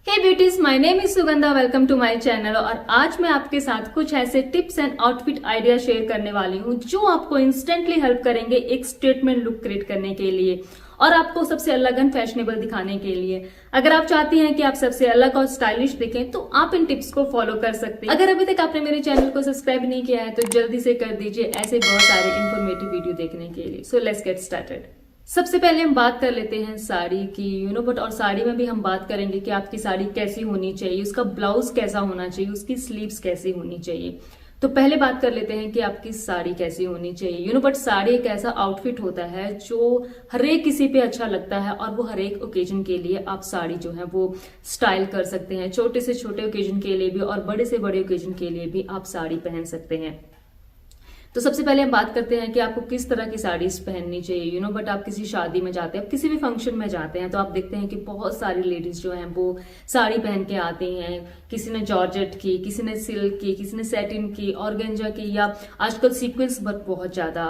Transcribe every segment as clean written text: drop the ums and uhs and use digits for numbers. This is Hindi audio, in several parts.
Hey beauties, my name is Sugandha. Welcome to my channel. और आज मैं आपके साथ कुछ ऐसे tips and outfit idea share करने वाली हूँ जो आपको इंस्टेंटली हेल्प करेंगे एक स्टेटमेंट लुक क्रिएट करने के लिए और आपको सबसे अलग एंड फैशनेबल दिखाने के लिए। अगर आप चाहती हैं कि आप सबसे अलग और स्टाइलिश दिखें तो आप इन टिप्स को फॉलो कर सकते हैं। अगर अभी तक आपने मेरे चैनल को सब्सक्राइब नहीं किया है तो जल्दी से कर दीजिए ऐसे बहुत सारे इंफॉर्मेटिव वीडियो देखने के लिए। So let's get started. सबसे पहले हम बात कर लेते हैं साड़ी की, बट और साड़ी में भी हम बात करेंगे कि आपकी साड़ी कैसी होनी चाहिए, उसका ब्लाउज कैसा होना चाहिए, उसकी स्लीव्स कैसी होनी चाहिए। तो पहले बात कर लेते हैं कि आपकी साड़ी कैसी होनी चाहिए। बट साड़ी एक ऐसा आउटफिट होता है जो हर एक किसी पे अच्छा लगता है और वो हर एक ओकेजन के लिए आप साड़ी जो है वो स्टाइल कर सकते हैं। छोटे से छोटे ओकेजन के लिए भी और बड़े से बड़े ओकेजन के लिए भी आप साड़ी पहन सकते हैं। तो सबसे पहले हम बात करते हैं कि आपको किस तरह की साड़ीज पहननी चाहिए। बट आप किसी शादी में जाते हैं, आप किसी भी फंक्शन में जाते हैं तो आप देखते हैं कि बहुत सारी लेडीज जो हैं वो साड़ी पहन के आती हैं। किसी ने जॉर्जेट की, किसी ने सिल्क की, किसी ने सैटिन की, ऑर्गेंजा की, या आजकल सीक्वेंस वर्क बहुत ज्यादा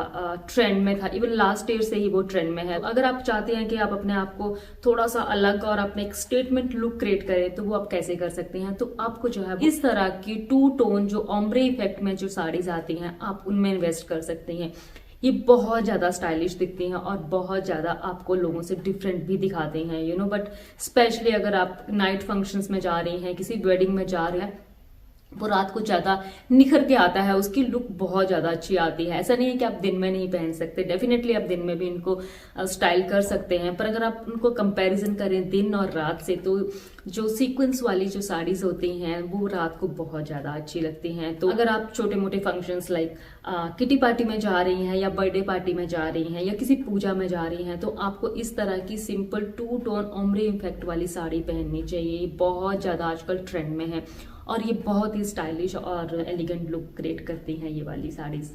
ट्रेंड में था। इवन लास्ट ईयर से ही वो ट्रेंड में है। अगर आप चाहते हैं कि आप अपने आप को थोड़ा सा अलग और अपने एक स्टेटमेंट लुक क्रिएट करें तो वो आप कैसे कर सकते हैं। तो आपको जो है इस तरह की टू टोन जो ओम्ब्रे इफेक्ट में जो साड़ीज आती हैं आप उनमें इन्वेस्ट कर सकते हैं। ये बहुत ज्यादा स्टाइलिश दिखती हैं और बहुत ज्यादा आपको लोगों से डिफरेंट भी दिखाते हैं। बट स्पेशली अगर आप नाइट फंक्शंस में जा रही हैं, किसी वेडिंग में जा रहे हैं, वो रात को ज्यादा निखर के आता है, उसकी लुक बहुत ज्यादा अच्छी आती है। ऐसा नहीं है कि आप दिन में नहीं पहन सकते, डेफिनेटली आप दिन में भी इनको स्टाइल कर सकते हैं। पर अगर आप उनको कंपैरिजन करें दिन और रात से तो जो सीक्वेंस वाली जो साड़ीज होती हैं वो रात को बहुत ज्यादा अच्छी लगती हैं। तो अगर आप छोटे मोटे फंक्शंस लाइक किटी पार्टी में जा रही हैं या बर्थडे पार्टी में जा रही हैं या किसी पूजा में जा रही हैं तो आपको इस तरह की simple two tone ombre effect वाली साड़ी पहननी चाहिए। बहुत ज्यादा आजकल ट्रेंड में है और ये बहुत ही स्टाइलिश और एलिगेंट लुक क्रिएट करती हैं ये वाली साड़ीज।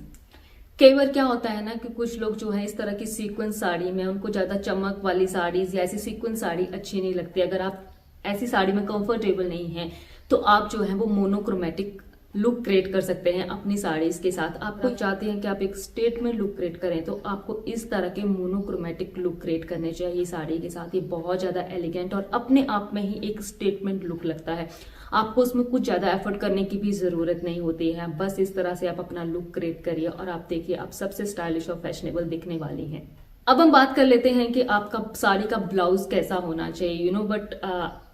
कई बार क्या होता है ना कि कुछ लोग जो है इस तरह की सीक्वेंस साड़ी में उनको ज्यादा चमक वाली साड़ीज या ऐसी सीक्वेंस साड़ी अच्छी नहीं लगती। अगर आप ऐसी साड़ी में कंफर्टेबल नहीं है तो आप जो है वो मोनोक्रोमेटिक लुक क्रिएट कर सकते हैं अपनी साड़ीज के साथ। आप कोई चाहते हैं कि आप एक स्टेटमेंट लुक क्रिएट करें तो आपको इस तरह के मोनोक्रोमेटिक लुक क्रिएट करने चाहिए साड़ी के साथ। ये बहुत ज्यादा एलिगेंट और अपने आप में ही एक स्टेटमेंट लुक लगता है। आपको उसमें कुछ ज्यादा एफर्ट करने की भी जरूरत नहीं होती है। बस इस तरह से आप अपना लुक क्रिएट करिए और आप देखिए आप सबसे स्टाइलिश और फैशनेबल दिखने वाली हैं। अब हम बात कर लेते हैं कि आपका साड़ी का ब्लाउज कैसा होना चाहिए। बट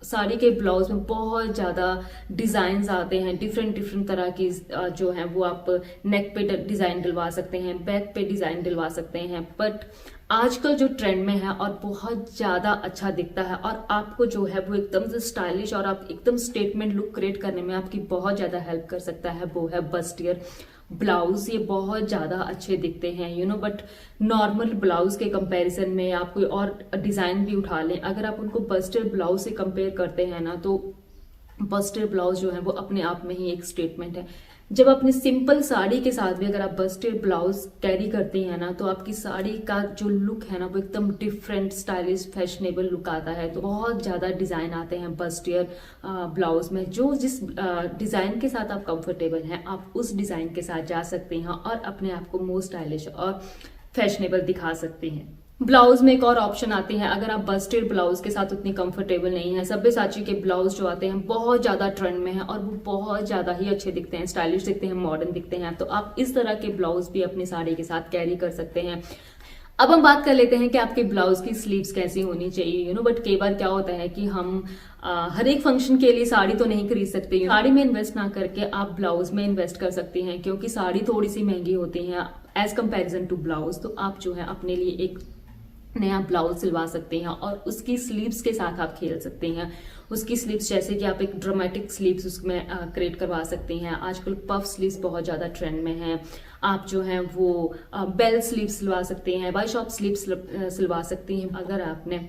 साड़ी के ब्लाउज में बहुत ज्यादा डिजाइन आते हैं, डिफरेंट डिफरेंट तरह की जो है वो आप नेक पे डिजाइन डलवा सकते हैं, बैक पे डिजाइन डलवा सकते हैं। बट आजकल जो ट्रेंड में है और बहुत ज्यादा अच्छा दिखता है और आपको जो है वो एकदम से स्टाइलिश और आप एकदम स्टेटमेंट लुक क्रिएट करने में आपकी बहुत ज्यादा हेल्प कर सकता है, वो है बस्टियर ब्लाउज। ये बहुत ज्यादा अच्छे दिखते हैं। बट नॉर्मल ब्लाउज के कंपैरिजन में आप कोई और डिजाइन भी उठा लें, अगर आप उनको बस्टर ब्लाउज से कंपेयर करते हैं ना तो बस्टर ब्लाउज जो है वो अपने आप में ही एक स्टेटमेंट है। जब अपनी सिंपल साड़ी के साथ भी अगर आप बस्टर ब्लाउज कैरी करती हैं ना तो आपकी साड़ी का जो लुक है ना वो एकदम डिफरेंट स्टाइलिश फैशनेबल लुक आता है। तो बहुत ज्यादा डिजाइन आते हैं बस्टियर ब्लाउज में। जो जिस डिजाइन के साथ आप कंफर्टेबल हैं आप उस डिजाइन के साथ जा सकते हैं और अपने आप को मोर स्टाइलिश और फैशनेबल दिखा सकते हैं। ब्लाउज में एक और ऑप्शन आते हैं, अगर आप बस्टेड ब्लाउज के साथ उतनी कंफर्टेबल नहीं है। सब्यसाची के ब्लाउज जो आते हैं बहुत ज्यादा ट्रेंड में है और वो बहुत ज्यादा ही अच्छे दिखते हैं, स्टाइलिश दिखते हैं, मॉडर्न दिखते हैं। तो आप इस तरह के ब्लाउज भी अपनी साड़ी के साथ कैरी कर सकते हैं। अब हम बात कर लेते हैं कि आपके ब्लाउज की स्लीव्स कैसी होनी चाहिए। बट कई बार क्या होता है कि हम हर एक फंक्शन के लिए साड़ी तो नहीं खरीद सकते। साड़ी में इन्वेस्ट ना करके आप ब्लाउज में इन्वेस्ट कर सकते हैं क्योंकि साड़ी थोड़ी सी महंगी होती है एज कंपेरिजन टू ब्लाउज। तो आप जो है अपने लिए एक नया ब्लाउज सिलवा सकते हैं और उसकी स्लीव्स के साथ आप खेल सकते हैं। उसकी स्लीव्स जैसे कि आप एक ड्रामेटिक स्लीव्स उसमें क्रिएट करवा सकते हैं। आजकल पफ स्लीव्स बहुत ज्यादा ट्रेंड में हैं। आप जो है वो बेल स्लीव्स सिलवा सकते हैं, बाई शॉप स्लीव्स सिलवा सकते हैं। अगर आपने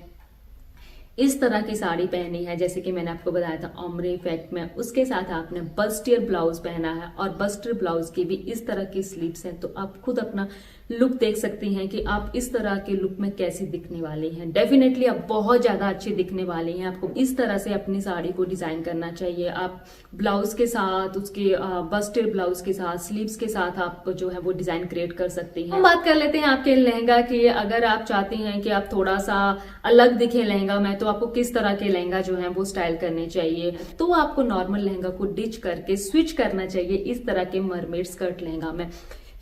इस तरह की साड़ी पहनी है जैसे कि मैंने आपको बताया था ओम्ब्रे इफेक्ट में, उसके साथ आपने बस्टियर ब्लाउज पहना है और बस्टियर ब्लाउज की भी इस तरह की स्लीव्स हैं तो आप खुद अपना लुक देख सकती हैं कि आप इस तरह के लुक में कैसी दिखने वाली हैं। डेफिनेटली आप बहुत ज्यादा अच्छी दिखने वाली हैं। आपको इस तरह से अपनी साड़ी को डिजाइन करना चाहिए। आप ब्लाउज के साथ, उसके बस्टेड ब्लाउज के साथ, स्लीव्स के साथ आप जो है वो डिजाइन क्रिएट कर सकती हैं। हम बात कर लेते हैं आपके लहंगा की। अगर आप चाहती हैं कि आप थोड़ा सा अलग दिखे लहंगा में, तो आपको किस तरह के लहंगा जो है वो स्टाइल करने चाहिए, तो आपको नॉर्मल लहंगा को डिच करके स्विच करना चाहिए इस तरह के मरमेड स्कर्ट लहंगा में।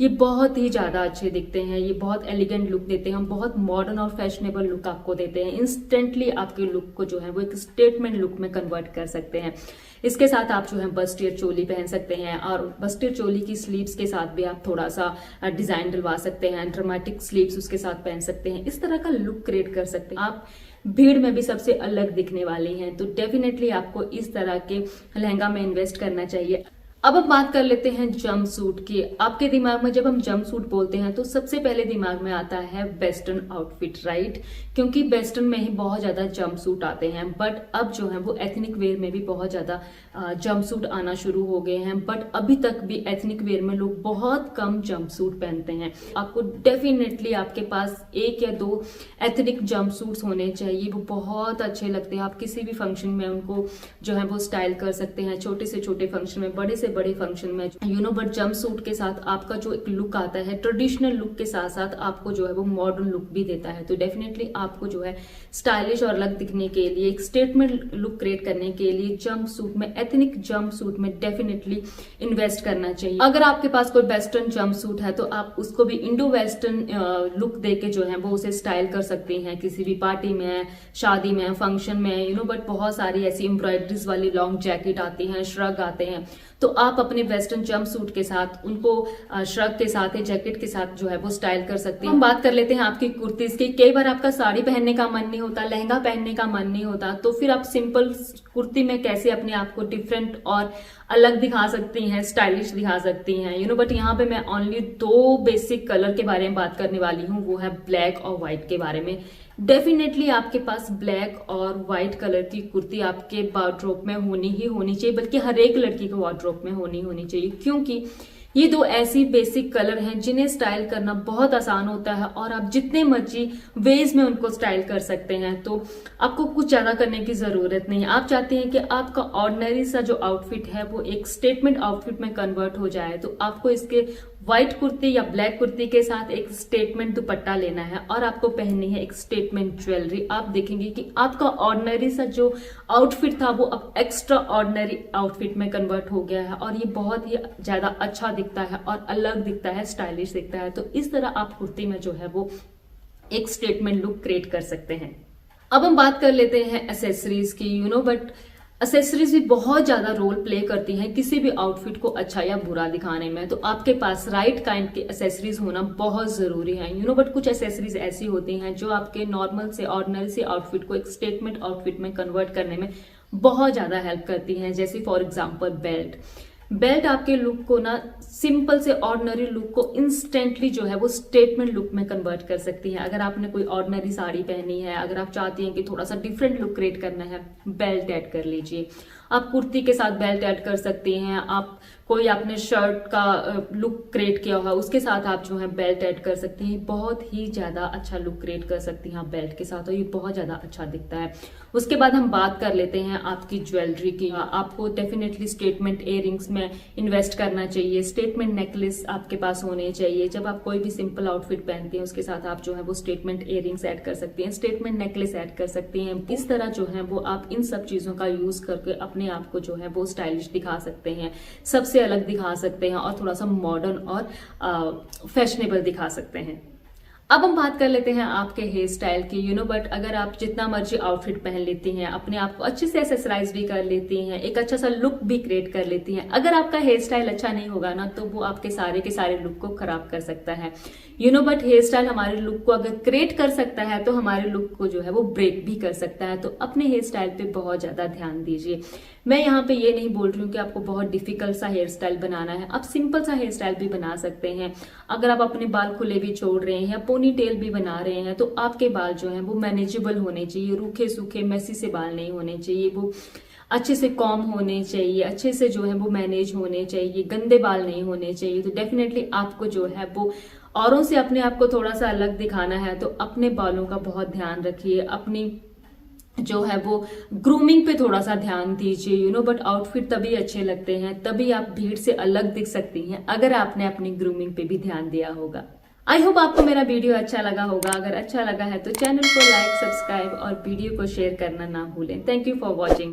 ये बहुत ही ज्यादा अच्छे दिखते हैं, ये बहुत एलिगेंट लुक देते हैं, हम बहुत मॉडर्न और फैशनेबल लुक आपको देते हैं। इंस्टेंटली आपके लुक को जो है वो एक स्टेटमेंट लुक में कन्वर्ट कर सकते हैं। इसके साथ आप जो है बस्टेड चोली पहन सकते हैं, और बस्टेड चोली की स्लीव्स के साथ भी आप थोड़ा सा डिजाइन डलवा सकते हैं, ड्रामेटिक स्लीव्स उसके साथ पहन सकते हैं। इस तरह का लुक क्रिएट कर सकते हैं। आप भीड़ में भी सबसे अलग दिखने वाली हैं, तो डेफिनेटली आपको इस तरह के लहंगा में इन्वेस्ट करना चाहिए। अब हम बात कर लेते हैं जंप सूट की। आपके दिमाग में जब हम जंप सूट बोलते हैं तो सबसे पहले दिमाग में आता है वेस्टर्न आउटफिट, राइट? क्योंकि वेस्टर्न में ही बहुत ज्यादा जंप सूट आते हैं, बट अब जो है वो एथनिक वेयर में भी बहुत ज्यादा जंप सूट आना शुरू हो गए हैं। बट अभी तक भी एथनिक वेयर में लोग बहुत कम जंप सूट पहनते हैं। आपको डेफिनेटली आपके पास 1 या 2 एथनिक जंप सूट्स होने चाहिए, वो बहुत अच्छे लगते हैं। आप किसी भी फंक्शन में उनको जो है वो स्टाइल कर सकते हैं, छोटे से छोटे फंक्शन में, बड़े से बड़े फंक्शन में, बट जंप सूट के साथ आपका जो एक लुक आता है, ट्रेडिशनल लुक के साथ साथ आपको जो है वो मॉडर्न लुक भी देता है। तो डेफिनेटली आपको जो है स्टाइलिश और अलग दिखने के लिए, एक स्टेटमेंट लुक क्रिएट करने के लिए जंप सूट में, एथनिक जंप सूट में डेफिनेटली इन्वेस्ट करना चाहिए। अगर आपके पास कोई वेस्टर्न जंप सूट है तो आप उसको भी इंडो वेस्टर्न लुक देके जो है वो उसे स्टाइल कर सकते हैं किसी भी पार्टी में, शादी में, फंक्शन में, बट बहुत सारी ऐसी एम्ब्रॉयडरीज वाली लॉन्ग जैकेट आती हैं, श्रग आते हैं, तो आप अपने वेस्टर्न जंप सूट के साथ उनको श्रग के साथ या जैकेट के साथ जो है वो स्टाइल कर सकते हैं। हम बात कर लेते हैं आपकी कुर्तीज की। कई बार आपका साड़ी पहनने का मन नहीं होता, लहंगा पहनने का मन नहीं होता, तो फिर आप सिंपल कुर्ती में कैसे अपने आप को डिफरेंट और अलग दिखा सकती हैं, स्टाइलिश दिखा सकती हैं, बट यहाँ पे मैं ओनली 2 बेसिक कलर के बारे में बात करने वाली हूँ, वो है ब्लैक और व्हाइट के बारे में। डेफिनेटली आपके पास ब्लैक और व्हाइट कलर की कुर्ती आपके वार्डरोब में होनी ही होनी चाहिए, बल्कि हर एक लड़की के वार्डरोब में होनी चाहिए, क्योंकि ये 2 ऐसी बेसिक कलर हैं जिन्हें स्टाइल करना बहुत आसान होता है और आप जितने मर्जी वेज में उनको स्टाइल कर सकते हैं। तो आपको कुछ ज्यादा करने की जरूरत नहीं है। आप चाहते हैं कि आपका ऑर्डिनरी सा जो आउटफिट है वो एक स्टेटमेंट आउटफिट में कन्वर्ट हो जाए, तो आपको इसके व्हाइट कुर्ती या ब्लैक कुर्ती के साथ एक स्टेटमेंट दुपट्टा लेना है और आपको पहननी है एक स्टेटमेंट ज्वेलरी। आप देखेंगे कि आपका ऑर्डिनरी सा जो आउटफिट था वो अब एक्स्ट्रा ऑर्डिनरी आउटफिट में कन्वर्ट हो गया है और ये बहुत ही ज्यादा अच्छा दिखता है और अलग दिखता है, स्टाइलिश दिखता है। तो इस तरह आप कुर्ती में जो है वो एक स्टेटमेंट लुक क्रिएट कर सकते हैं। अब हम बात कर लेते हैं एसेसरीज की, बट एसेसरीज भी बहुत ज्यादा रोल प्ले करती हैं किसी भी आउटफिट को अच्छा या बुरा दिखाने में। तो आपके पास राइट काइंड के एसेसरीज होना बहुत जरूरी है, बट कुछ एसेसरीज ऐसी होती हैं जो आपके नॉर्मल से ऑर्डिनरी से आउटफिट को एक स्टेटमेंट आउटफिट में कन्वर्ट करने में बहुत ज्यादा हेल्प करती हैं। जैसे फॉर एग्जाम्पल बेल्ट आपके लुक को ना, सिंपल से ऑर्डिनरी लुक को इंस्टेंटली जो है वो स्टेटमेंट लुक में कन्वर्ट कर सकती है। अगर आपने कोई ऑर्डिनरी साड़ी पहनी है, अगर आप चाहती हैं कि थोड़ा सा डिफरेंट लुक क्रिएट करना है, बेल्ट ऐड कर लीजिए। आप कुर्ती के साथ बेल्ट ऐड कर सकती हैं। आप कोई आपने शर्ट का लुक क्रिएट किया हुआ उसके साथ आप जो है बेल्ट ऐड कर सकती हैं। बहुत ही ज्यादा अच्छा लुक क्रिएट कर सकती हैं आप बेल्ट के साथ और ये बहुत ज्यादा अच्छा दिखता है। उसके बाद हम बात कर लेते हैं आपकी ज्वेलरी की। आपको डेफिनेटली स्टेटमेंट इयररिंग्स में इन्वेस्ट करना चाहिए, स्टेटमेंट नेकलेस आपके पास होने चाहिए। जब आप कोई भी सिंपल आउटफिट पहनते हैं उसके साथ आप जो है वो स्टेटमेंट इयररिंग्स ऐड कर सकती हैं, स्टेटमेंट नेकलेस ऐड कर सकती हैं। इस तरह जो है वो आप इन सब चीजों का यूज करके अपने आप को जो है वो स्टाइलिश दिखा सकते हैं, सबसे अलग दिखा सकते हैं और थोड़ा सा मॉडर्न और फैशनेबल दिखा सकते हैं। अब हम बात कर लेते हैं आपके हेयर स्टाइल की, बट अगर आप जितना मर्जी आउटफिट पहन लेती हैं, अपने आप को अच्छे से एक्सरसाइज भी कर लेती हैं, एक अच्छा सा लुक भी क्रिएट कर लेती हैं, अगर आपका हेयर स्टाइल अच्छा नहीं होगा ना तो वो आपके सारे के सारे लुक को खराब कर सकता है, बट हेयर स्टाइल हमारे लुक को अगर क्रिएट कर सकता है तो हमारे लुक को जो है वो ब्रेक भी कर सकता है। तो अपने हेयर स्टाइल पे बहुत ज्यादा ध्यान दीजिए। मैं यहाँ पे ये नहीं बोल रही हूँ कि आपको बहुत डिफिकल्ट सा हेयर स्टाइल बनाना है, आप सिंपल सा हेयर स्टाइल भी बना सकते हैं। अगर आप अपने बाल खुले भी छोड़ रहे हैं, पोनी टेल भी बना रहे हैं, तो आपके बाल जो है वो मैनेजेबल होने चाहिए, रूखे सूखे मैसी से बाल नहीं होने चाहिए, वो अच्छे से कॉम होने चाहिए, अच्छे से जो है वो मैनेज होने चाहिए, गंदे बाल नहीं होने चाहिए। तो डेफिनेटली आपको जो है वो औरों से अपने आप को थोड़ा सा अलग दिखाना है तो अपने बालों का बहुत ध्यान रखिए, अपनी जो है वो ग्रूमिंग पे थोड़ा सा ध्यान दीजिए, बट आउटफिट तभी अच्छे लगते हैं, तभी आप भीड़ से अलग दिख सकती हैं अगर आपने अपनी ग्रूमिंग पे भी ध्यान दिया होगा। आई होप आपको मेरा वीडियो अच्छा लगा होगा। अगर अच्छा लगा है तो चैनल को लाइक, सब्सक्राइब और वीडियो को शेयर करना ना भूलें। Thank you for watching.